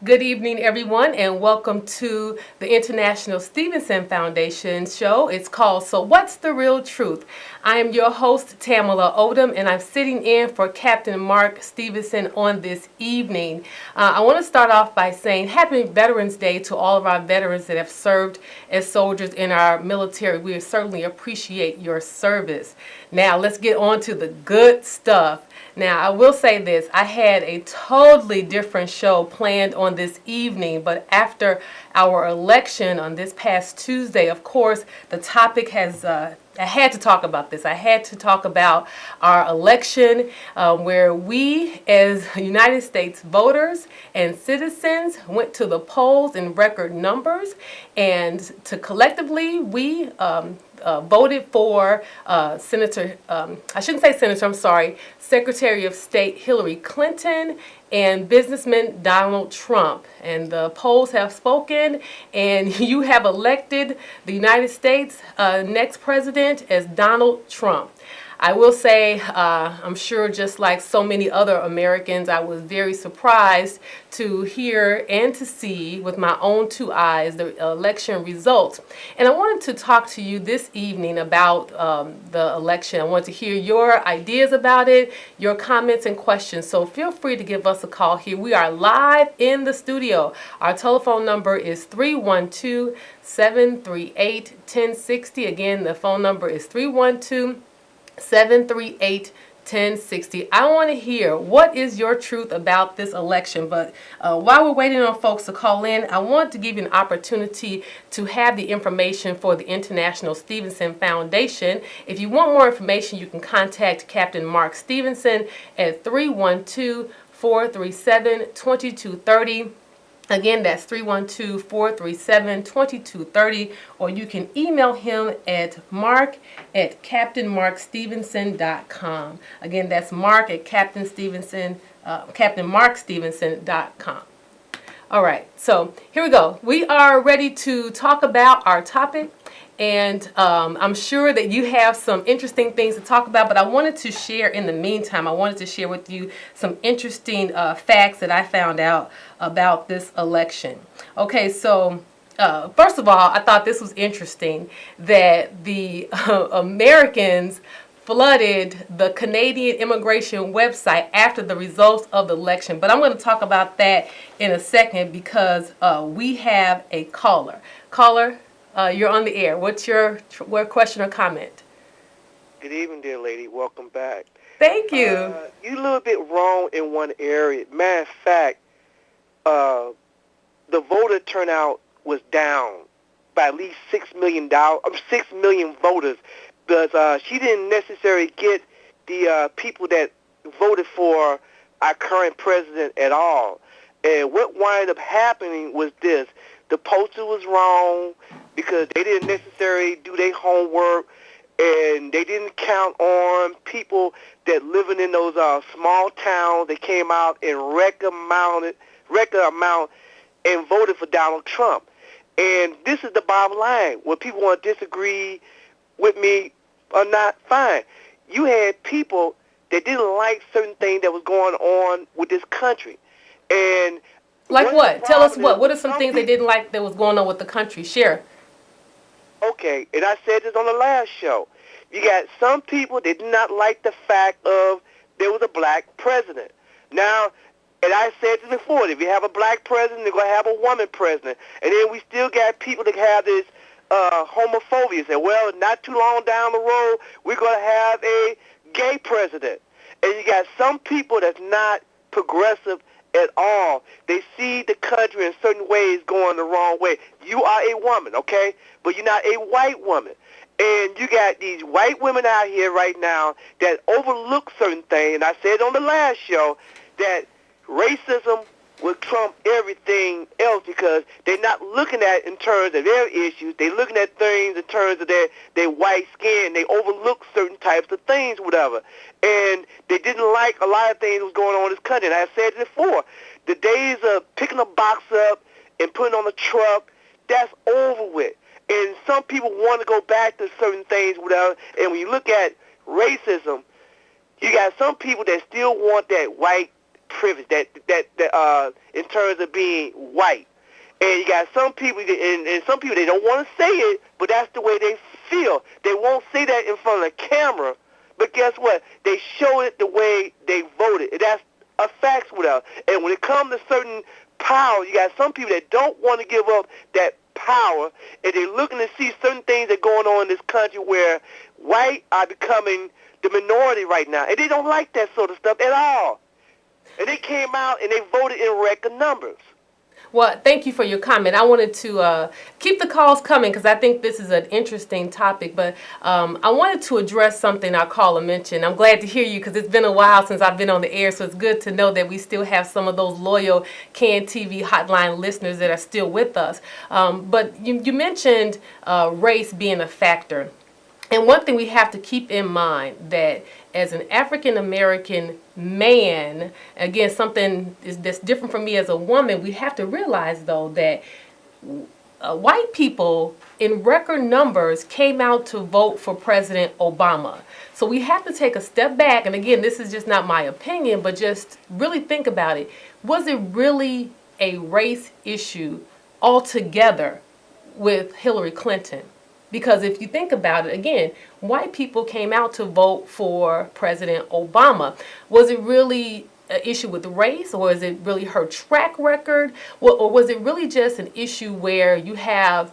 Good evening, everyone, and welcome to the International Stevenson Foundation show. It's called So What's the Real Truth? I am your host, Tamela Odom, and I'm sitting in for Captain Mark Stevenson on this evening. I want to start off by saying Happy Veterans Day to all of our veterans that have served as soldiers in our military. We certainly appreciate your service. Now, let's get on to the good stuff. Now, I will say this, I had a totally different show planned on this evening, but after our election on this past Tuesday, of course, the topic has, I had to talk about this. I had to talk about our election where we as United States voters and citizens went to the polls in record numbers, and to collectively we voted for Senator, I shouldn't say Senator, I'm sorry, Secretary of State Hillary Clinton and businessman Donald Trump. And the polls have spoken, and you have elected the United States next president as Donald Trump. I will say, I'm sure just like so many other Americans, I was very surprised to hear and to see with my own two eyes the election results. And I wanted to talk to you this evening about the election. I want to hear your ideas about it, your comments and questions. So feel free to give us a call here. We are live in the studio. Our telephone number is 312-738-1060. Again, the phone number is 312-738-1060. I want to hear what is your truth about this election. But while we're waiting on folks to call in, I want to give you an opportunity to have the information for the International Stevenson Foundation. If you want more information, you can contact Captain Mark Stevenson at 312-437-2230. Again, that's 312-437-2230, or you can email him at mark@captainmarkstevenson.com. Again, that's mark@captainmarkstevenson.com. All right, so here we go. We are ready to talk about our topic, and I'm sure that you have some interesting things to talk about, but I wanted to share in the meantime, I wanted to share with you some interesting facts that I found out about this election. Okay, so first of all, I thought this was interesting that the Americans flooded the Canadian immigration website after the results of the election. But I'm going to talk about that in a second because we have a caller. Caller, you're on the air. What's your question or comment? Good evening, dear lady. Welcome back. Thank you. You're a little bit wrong in one area. Matter of fact, the voter turnout was down by at least $6 million, 6 million voters. Because she didn't necessarily get the people that voted for our current president at all. And what wound up happening was this. The poster was wrong because they didn't necessarily do their homework, and they didn't count on people that living in those small towns that came out in record amount and voted for Donald Trump. And this is the bottom line. When people want to disagree with me or not, fine. You had people that didn't like certain things that was going on with this country. And like what? Tell us what. What are some things they didn't like that was going on with the country? Share. Okay, and I said this on the last show. You got some people that did not like the fact of there was a black president. Now, and I said this before, if you have a black president, they're going to have a woman president. And then we still got people that have this homophobia. Say, well, not too long down the road, we're going to have a gay president. And you got some people that's not progressive at all. They see the country in certain ways going the wrong way. You are a woman, okay? But you're not a white woman. And you got these white women out here right now that overlook certain things. And I said on the last show that racism will trump everything else because they're not looking at in terms of their issues. They're looking at things in terms of their white skin. They overlook certain types of things, whatever. And they didn't like a lot of things that was going on in this country. And I said it before, the days of picking a box up and putting on a truck, that's over with. And some people want to go back to certain things, whatever. And when you look at racism, you got some people that still want that white privilege, that in terms of being white. And you got some people, and some people, they don't want to say it, but that's the way they feel. They won't say that in front of the camera, but guess what? They show it the way they voted. And that's a fact with us. And when it comes to certain power, you got some people that don't want to give up that power, and they're looking to see certain things that are going on in this country where white are becoming the minority right now. And they don't like that sort of stuff at all. And they came out and they voted in record numbers. Well, thank you for your comment. I wanted to keep the calls coming because I think this is an interesting topic, but I wanted to address something our caller mentioned. I'm glad to hear you because it's been a while since I've been on the air, so it's good to know that we still have some of those loyal CAN TV hotline listeners that are still with us. But you mentioned race being a factor. And one thing we have to keep in mind that as an African American man, again, something that's different from me as a woman, we have to realize, though, that white people in record numbers came out to vote for President Obama. So we have to take a step back. And again, this is just not my opinion, but just really think about it. Was it really a race issue altogether with Hillary Clinton? Because if you think about it, again, white people came out to vote for President Obama. Was it really an issue with race, or is it really her track record? Or was it really just an issue where you have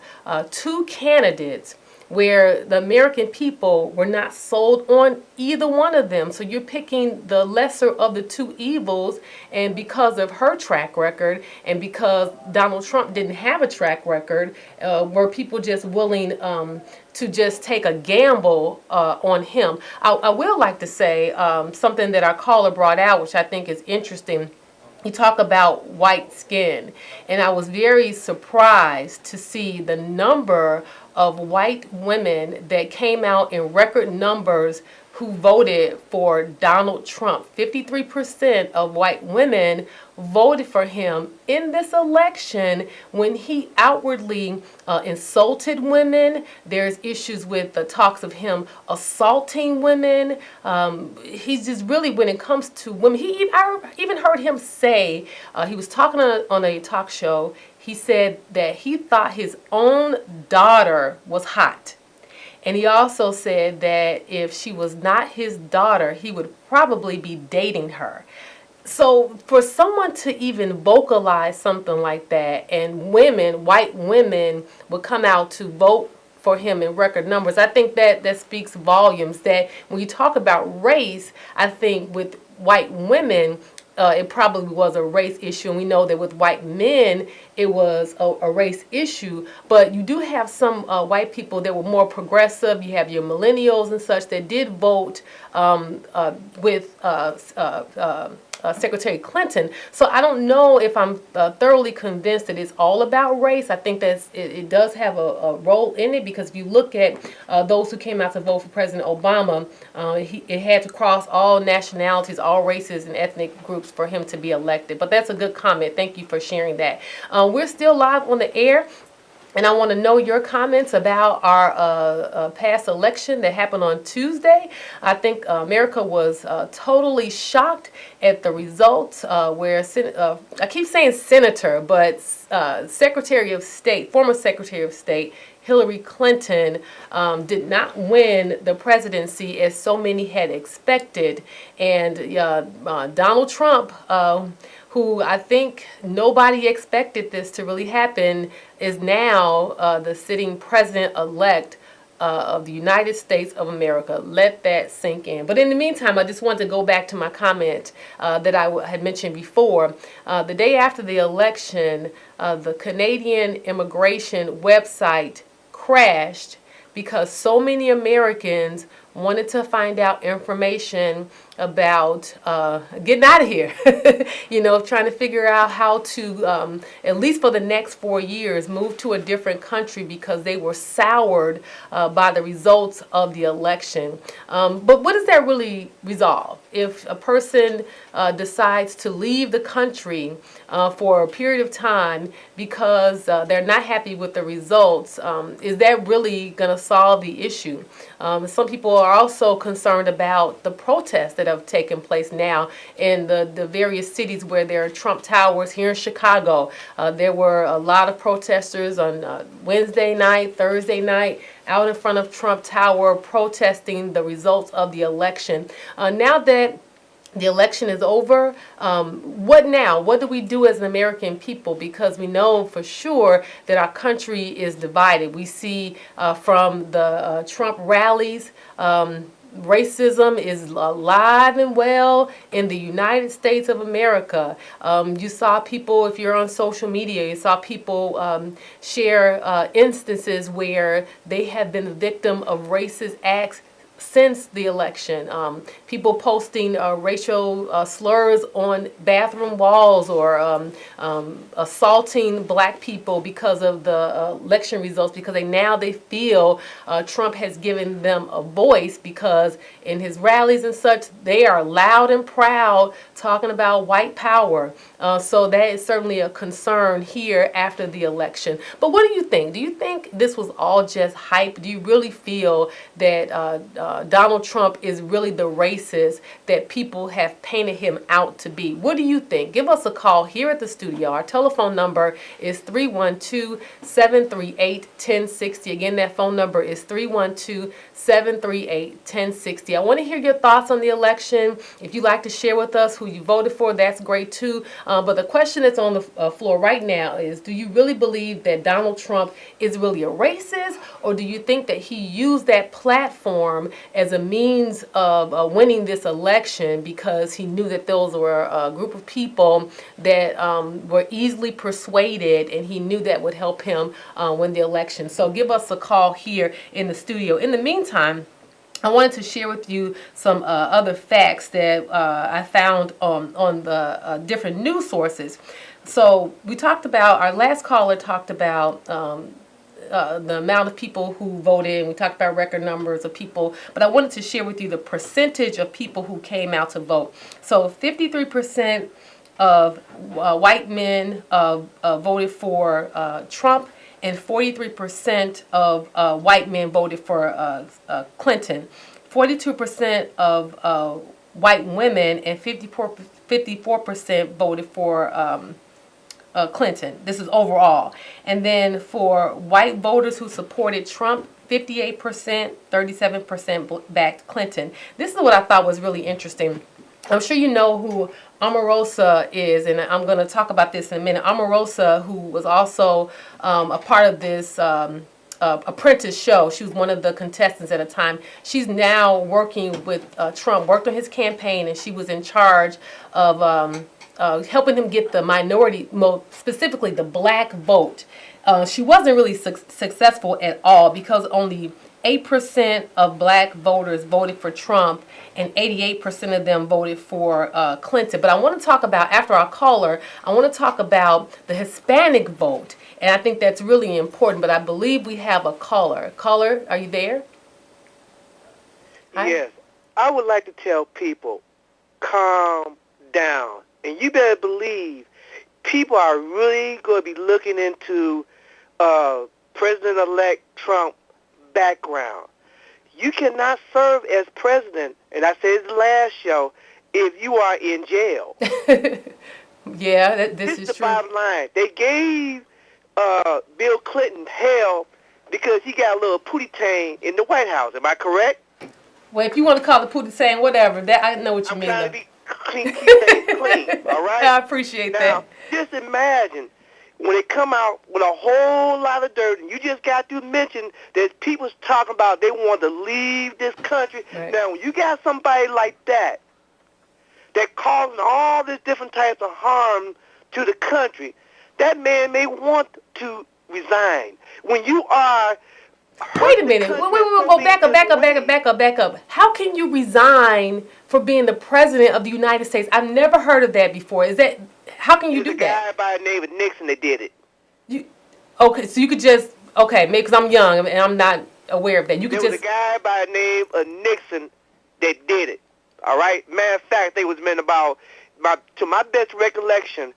two candidates where the American people were not sold on either one of them? So you're picking the lesser of the two evils, and because of her track record and because Donald Trump didn't have a track record, were people just willing to just take a gamble on him? I will like to say something that our caller brought out, which I think is interesting. You talk about white skin, and I was very surprised to see the number of white women that came out in record numbers who voted for Donald Trump. 53% of white women voted for him in this election when he outwardly insulted women. There's issues with the talks of him assaulting women. He's just really, when it comes to women, I even heard him say, he was talking on a talk show, he said that he thought his own daughter was hot. And he also said that if she was not his daughter, he would probably be dating her. So for someone to even vocalize something like that, and women, white women, would come out to vote for him in record numbers, I think that speaks volumes. That when you talk about race, I think with white women, it probably was a race issue, and we know that with white men it was a race issue. But you do have some white people that were more progressive. You have your millennials and such that did vote with Secretary Clinton. So I don't know if I'm thoroughly convinced that it's all about race. I think that it does have a role in it, because if you look at those who came out to vote for President Obama, it had to cross all nationalities, all races and ethnic groups for him to be elected. But that's a good comment. Thank you for sharing that. We're still live on the air, and I want to know your comments about our past election that happened on Tuesday. I think America was totally shocked at the results, where I keep saying senator, but Secretary of State, former Secretary of State Hillary Clinton did not win the presidency as so many had expected. And Donald Trump, who I think nobody expected this to really happen, is now the sitting president-elect of the United States of America. Let that sink in. But in the meantime, I just want to go back to my comment that I had mentioned before. The day after the election, the Canadian immigration website crashed because so many Americans wanted to find out information about getting out of here. You know, trying to figure out how to, at least for the next 4 years, move to a different country because they were soured by the results of the election. But what does that really resolve? If a person decides to leave the country for a period of time because they're not happy with the results, is that really going to solve the issue? Some people are also concerned about the protests that have taken place now in the various cities where there are Trump towers. Here in Chicago, there were a lot of protesters on Wednesday night, Thursday night, out in front of Trump Tower protesting the results of the election. Now that the election is over, what now? What do we do as an American people? Because we know for sure that our country is divided. We see from the Trump rallies, racism is alive and well in the United States of America. You saw people, if you're on social media, you saw people share instances where they have been the victim of racist acts since the election. People posting racial slurs on bathroom walls, or assaulting black people because of the election results, because they feel Trump has given them a voice, because in his rallies and such, they are loud and proud talking about white power. So that is certainly a concern here after the election. But what do you think? Do you think this was all just hype? Do you really feel that Donald Trump is really the racist that people have painted him out to be? What do you think? Give us a call here at the studio. Our telephone number is 312-738-1060. Again, that phone number is 312-738-1060. I want to hear your thoughts on the election. If you'd like to share with us who you voted for, that's great too. But the question that's on the floor right now is, do you really believe that Donald Trump is really a racist, or do you think that he used that platform as a means of winning this election because he knew that those were a group of people that were easily persuaded, and he knew that would help him win the election? So give us a call here in the studio. In the meantime, I wanted to share with you some other facts that I found on the different news sources. So we talked about, our last caller talked about the amount of people who voted, and we talked about record numbers of people, but I wanted to share with you the percentage of people who came out to vote. So 53% of white men voted for Trump, and 43% of white men voted for Clinton. 42% of white women and 54% voted for Clinton. This is overall. And then for white voters who supported Trump, 58%, 37% backed Clinton. This is what I thought was really interesting. I'm sure you know who Omarosa is, and I'm going to talk about this in a minute. Omarosa, who was also a part of this Apprentice show. She was one of the contestants at a time. She's now working with Trump, worked on his campaign, and she was in charge of helping him get the minority, specifically the black vote. She wasn't really successful at all, because only 8% of black voters voted for Trump, and 88% of them voted for Clinton. But I want to talk about, after our caller, I want to talk about the Hispanic vote. And I think that's really important, but I believe we have a caller. Caller, are you there? Hi? Yes. I would like to tell people, calm down. And you better believe people are really going to be looking into President-elect Trump background. You cannot serve as president, and I said it the last show, if you are in jail. Yeah, this is the true. Bottom line. They gave Bill Clinton hell because he got a little pootie tang in the White House. Am I correct? Well, if you want to call it pootie tang, whatever, that I know what you mean. I'm trying to be clean, keep things clean, all right? I appreciate now, that. Just imagine when it come out with a whole lot of dirt, and you just got to mention that people's talking about they want to leave this country. Right. Now, when you got somebody like that causing all this different types of harm to the country, that man may want to resign. When you are... Wait a minute. Wait. Back up. How can you resign for being the president of the United States? I've never heard of that before. How can you do that? There's a guy by the name of Nixon that did it. Okay, so you could just, maybe because I'm young and I'm not aware of that. There was a guy by the name of Nixon that did it. All right? Matter of fact, they was meant about, to my best recollection,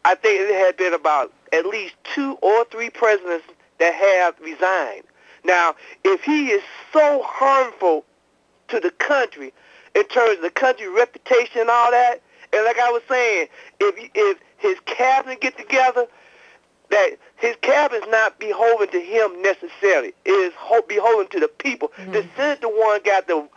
I think it had been about at least 2 or 3 presidents that have resigned. Now, if he is so harmful to the country in terms of the country reputation and all that. And like I was saying, if his cabinet get together, that his cabinet is not beholden to him necessarily. It is beholden to the people. Mm-hmm. The Senate, the one got to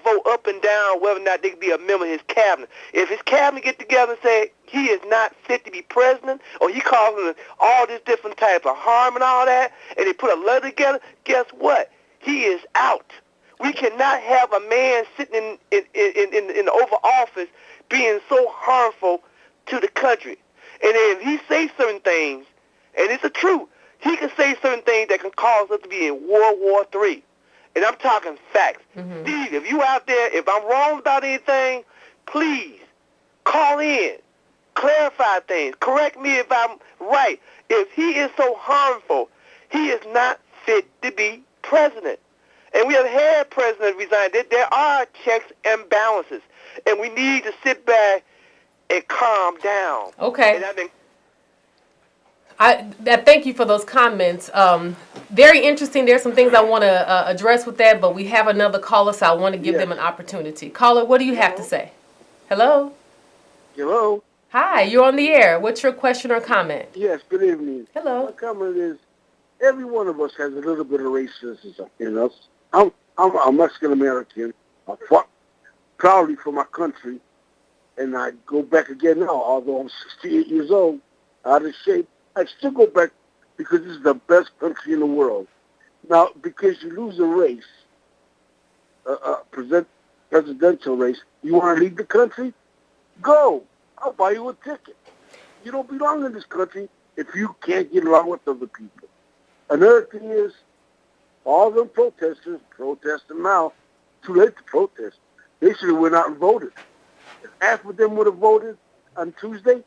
vote up and down whether or not they can be a member of his cabinet. If his cabinet get together and say he is not fit to be president, or he calls him all this different types of harm and all that, and they put a letter together, guess what? He is out. We cannot have a man sitting in the Oval Office being so harmful to the country. And if he says certain things, and it's the truth, he can say certain things that can cause us to be in World War III. And I'm talking facts. Mm-hmm. Steve, if you out there, if I'm wrong about anything, please call in, clarify things, correct me if I'm right. If he is so harmful, he is not fit to be president. And we have had presidents resign. There are checks and balances, and we need to sit back and calm down. Okay. And I think thank you for those comments. Very interesting. There's some things I want to address with that, but we have another caller, so I want to give them an opportunity. Caller, what do you have to say? Hello? Hello? Hi, you're on the air. What's your question or comment? Yes, good evening. Hello. My comment is, every one of us has a little bit of racism in us. I'm a Mexican-American. I fought proudly for my country, and I go back again now, although I'm 68 years old, out of shape. I still go back because this is the best country in the world. Now, because you lose a race, presidential race, you want to leave the country? Go. I'll buy you a ticket. You don't belong in this country if you can't get along with other people. Another thing is, all them protesters protesting now, too late to protest. They should have went out and voted. If half of them would have voted on Tuesday,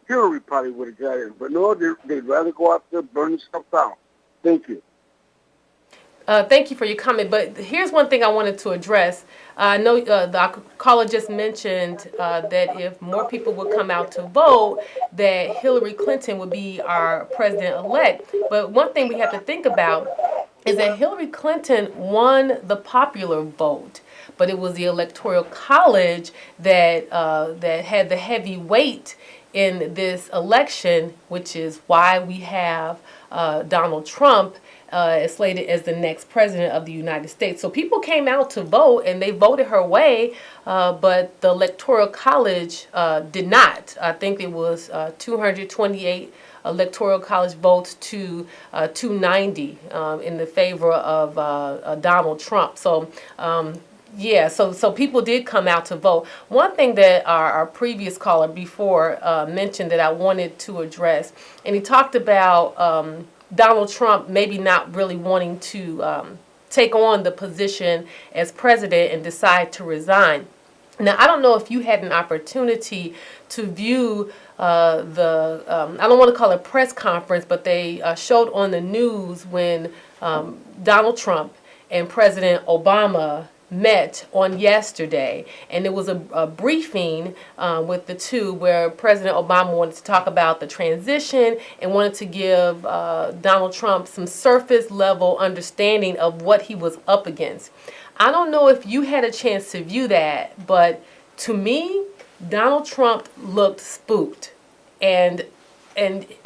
Hillary probably would have got in. But no, they'd rather go out there burning stuff down. Thank you. Thank you for your comment. But here's one thing I wanted to address. I know the caller just mentioned that if more people would come out to vote, that Hillary Clinton would be our president-elect. But one thing we have to think about is that Hillary Clinton won the popular vote, but it was the Electoral College that had the heavy weight in this election, which is why we have Donald Trump slated as the next president of the United States. So people came out to vote, and they voted her way, but the Electoral College did not. I think it was 228 Electoral College votes to 290 in the favor of Donald Trump. So yeah, so people did come out to vote. One thing that our previous caller before mentioned that I wanted to address, and he talked about Donald Trump maybe not really wanting to take on the position as president and decide to resign. Now, I don't know if you had an opportunity to view I don't want to call it a press conference, but they showed on the news when Donald Trump and President Obama met on yesterday, and it was a briefing with the two where President Obama wanted to talk about the transition and wanted to give Donald Trump some surface level understanding of what he was up against. I don't know if you had a chance to view that, but to me, Donald Trump looked spooked, and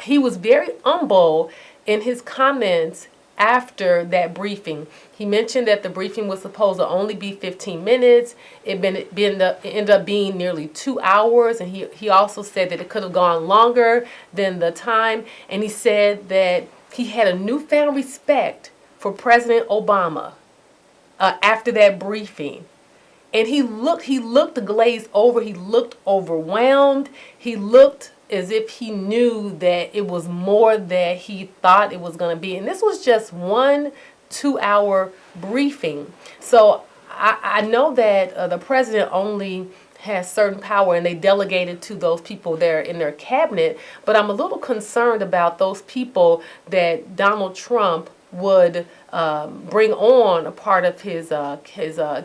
he was very humble in his comments after that briefing. He mentioned that the briefing was supposed to only be 15 minutes. It ended up being nearly 2 hours, and he also said that it could have gone longer than the time, and he said that he had a newfound respect for President Obama after that briefing. And he looked glazed over. He looked overwhelmed. He looked as if he knew that it was more that he thought it was going to be. And this was just 1 2-hour briefing. So I know that the president only has certain power, and they delegated to those people there in their cabinet. But I'm a little concerned about those people that Donald Trump would bring on a part of his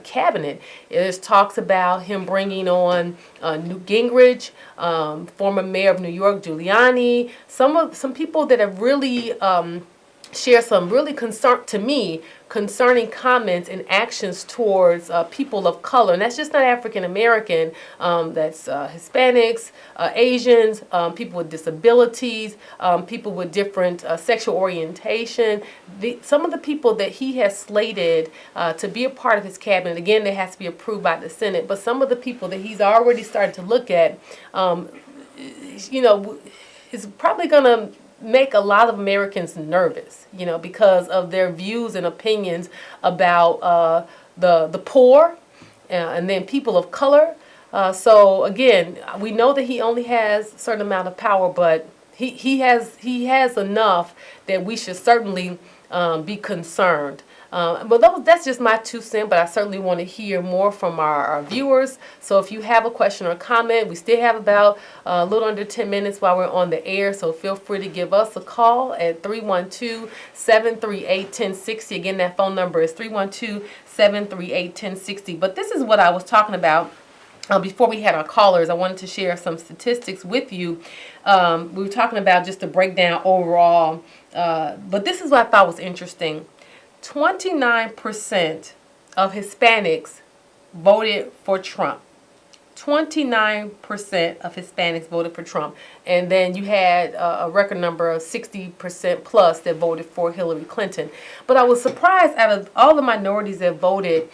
cabinet. There's talks about him bringing on Newt Gingrich, former mayor of New York, Giuliani, some people that have really share some really concerning comments and actions towards people of color, and that's just not African American. That's Hispanics, Asians, people with disabilities, people with different sexual orientation. Some of the people that he has slated to be a part of his cabinet, again, that has to be approved by the Senate. But some of the people that he's already started to look at, is probably going to make a lot of Americans nervous, because of their views and opinions about the poor and then people of color. So again, we know that he only has a certain amount of power, but he has enough that we should certainly be concerned. But that's just my 2 cents, but I certainly want to hear more from our viewers. So if you have a question or comment, we still have about a little under 10 minutes while we're on the air, so feel free to give us a call at 312-738-1060. Again, that phone number is 312-738-1060. But this is what I was talking about. Before we had our callers, I wanted to share some statistics with you. We were talking about just the breakdown overall, but this is what I thought was interesting. 29% of Hispanics voted for Trump. 29% of Hispanics voted for Trump. And then you had a record number of 60% plus that voted for Hillary Clinton. But I was surprised, out of all the minorities that voted,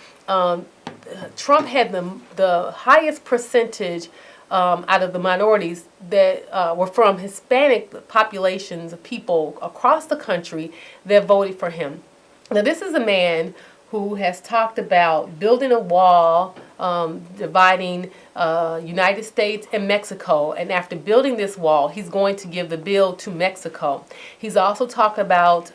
Trump had the highest percentage out of the minorities that were from Hispanic populations of people across the country that voted for him. Now, this is a man who has talked about building a wall dividing United States and Mexico. And after building this wall, he's going to give the bill to Mexico. He's also talked about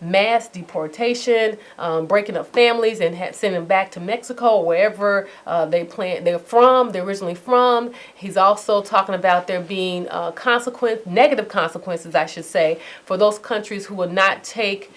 mass deportation, breaking up families and sending them back to Mexico or wherever they're originally from. He's also talking about there being negative consequences, I should say, for those countries who will not take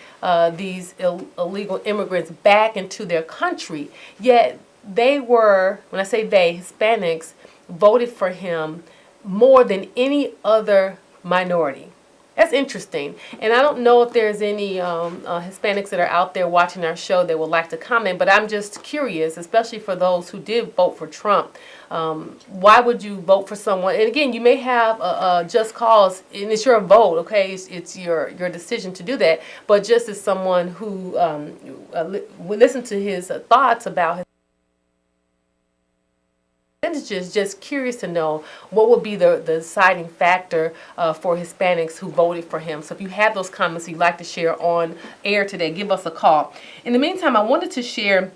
these illegal immigrants back into their country. Yet they were, when I say they, Hispanics, voted for him more than any other minority. That's interesting. And I don't know if there's any Hispanics that are out there watching our show that would like to comment, but I'm just curious, especially for those who did vote for Trump. Why would you vote for someone? And again, you may have a just cause, and it's your vote, okay? It's your decision to do that. But just as someone who listened to his thoughts about his percentages, just curious to know what would be the deciding factor for Hispanics who voted for him. So if you have those comments you'd like to share on air today, give us a call. In the meantime, I wanted to share,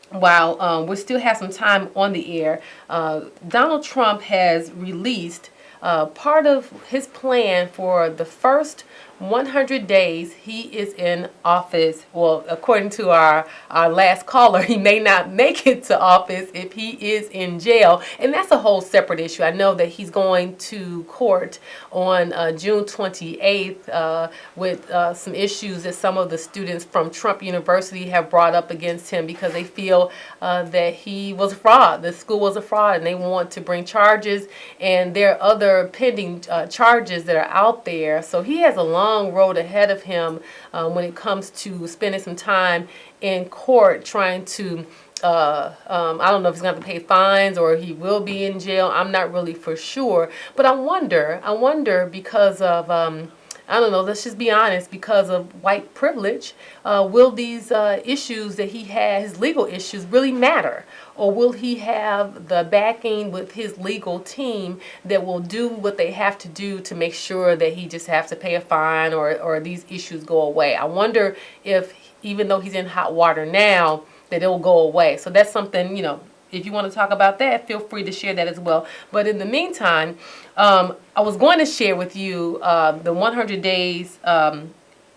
while we still have some time on the air, Donald Trump has released part of his plan for the first 100 days he is in office. Well, according to our last caller, he may not make it to office if he is in jail. And that's a whole separate issue. I know that he's going to court on June 28th with some issues that some of the students from Trump University have brought up against him because they feel that he was a fraud. The school was a fraud, and they want to bring charges. And there are other pending charges that are out there. So he has a long road ahead of him when it comes to spending some time in court trying to I don't know if he's going to have to pay fines or he will be in jail. I'm not really for sure. But I wonder because of I don't know, let's just be honest, because of white privilege, will these issues that he has, his legal issues, really matter? Or will he have the backing with his legal team that will do what they have to do to make sure that he just has to pay a fine or these issues go away? I wonder if, even though he's in hot water now, that it'll go away. So that's something, if you want to talk about that, feel free to share that as well. But in the meantime, I was going to share with you the 100 days,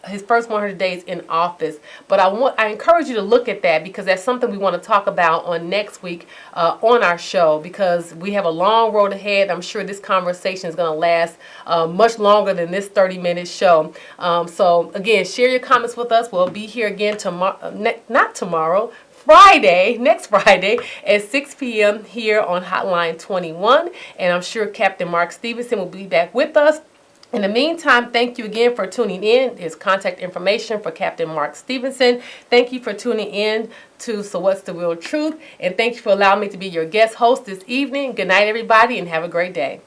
his first 100 days in office. But I encourage you to look at that because that's something we want to talk about on next week on our show, because we have a long road ahead. I'm sure this conversation is going to last much longer than this 30-minute show. So again, share your comments with us. We'll be here again next Friday at 6 p.m. here on Hotline 21. And I'm sure Captain Mark Stevenson will be back with us. In the meantime, thank you again for tuning in. His contact information for Captain Mark Stevenson. Thank you for tuning in to So What's the Real Truth? And thank you for allowing me to be your guest host this evening. Good night, everybody, and have a great day.